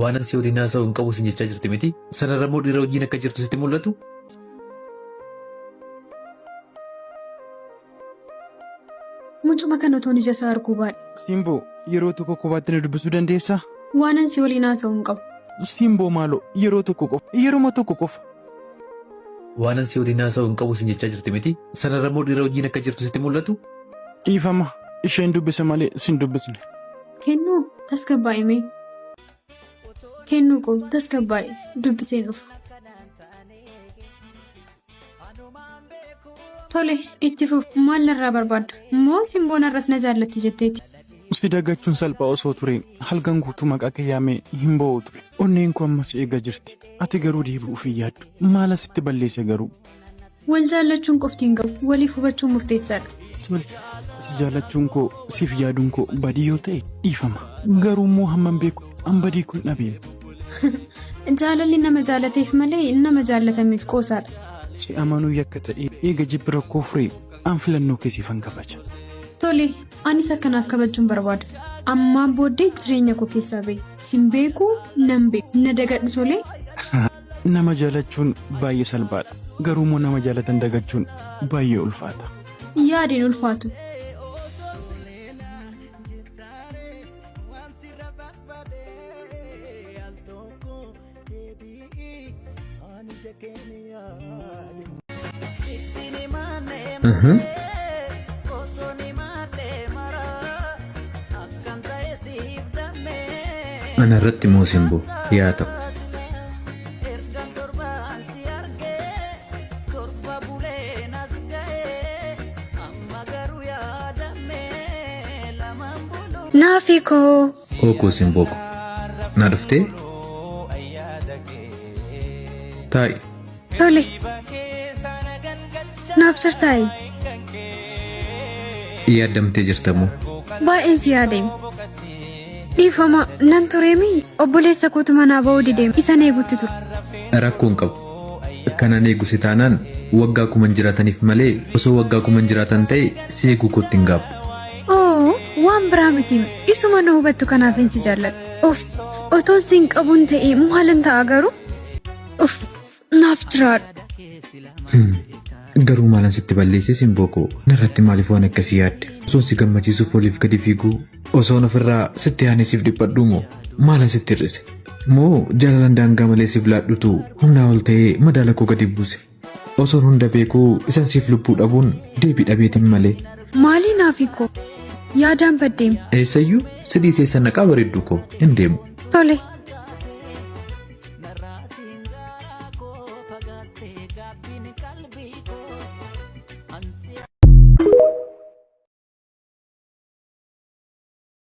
Waanan si waliin haasa'u hin qabu sin jechaa jirti miti. Sanarra immoo dhiira wajjin akka jirtu sitti mul'atu. Mucuma kana toon ija isaa arguu baadhe. Simboo yeroo tokko kophaatti na dubbisuu dandeessaa? Waanan si waliin haasa'u hin qabu. Simboo maaloo yeroo tokko qofa yeruma tokko qofa. Waanan si waliin haasa'u hin qabu sin jechaa jirti miti. Sanarra immoo dhiira wajjin akka jirtu sitti mul'atu. Dhiifama isheen dubbise malee sin dubbisne. Kennuu tasgabbaa'imee. Kennuu koo tasgabbaa'e dubbisee dhufa. Tole itti fuf maal narraa barbaadda? Moo Simboon arras na jaallatti jetteeti? Si dagachuun salphaa osoo ture halkan guutuu maqaa kee yaamee hin bo'u ture. Onneen koo ammas eegaa jirti. Ati garuu deebi'uuf hin yaaddu. Maal asitti balleesse garuu? Wal jaallachuun qofti hin gahu. Waliif hubachuun murteessaadha. Si jaallachuun koo siif yaaduun koo badii yoo ta'e dhiifama. Garuu immoo hamman beeku an badii kun dhabeera. Jaalalli nama jaalateef malee nama jaallatameef qoosaadha. Si amanuu yakka ta'e eega jibbi rakkoo furee an filannoo keessiifan kabaja. Tole anis akkanaaf kabajuun barbaada. Ammaan booddee jireenya koo keessaa bahe. Sin beekuu nan beeku. Na dagadhu tole. Nama jaalachuun baay'ee salphaadha. Garuu immoo nama jaalatan dagachuun baay'ee ulfaata. Yaadeen ulfaatu. Ana irratti moo Simboo yaa ta'u. Naafi koo. Ookoo Simboo ko. Na dhuftee? Taa'i. Tole. Naaf jirtaayi. Yaaddamtee jirtamoo? Baay'een si yaadeemi. Dhiifama nan tureemii obboleessa kootu manaa ba'uu dideema. Isan eegutti ture. Rakkoon qabu. Kanan eegusi taanaan waggaa kuman jiraataniif malee osoo waggaa kuman jiraatan ta'e si eeguu kootti hin gaabbu. Oo waan biraa miti. Isuma na hubattu kanaaf hin si jaalladhu. Of otoon siin qabuun ta'e maalan ta'a garuu? Of naaf jiraadhu. Garuu maalan sitti balleessee Simboo koo narratti maaliif waan akkasii yaadde? Osoon si gammachiisuuf oliif gadi fiiguu osoon ofirraa sitti aanesiif dhiphadhu moo maalan sitti hir'ise? Moo jaalalan daangaa malee siif laadhutu humnaa ol ta'ee madaala koo gadi buuse? Osoon hunda beekuu isan siif lubbuu dhabuun deebii dhabeetiin malee. Maalii naafi koo? Yaadaan baddeema. Eessayyuu si dhiisee naqaa bareedduu koo hin deemu. Tole.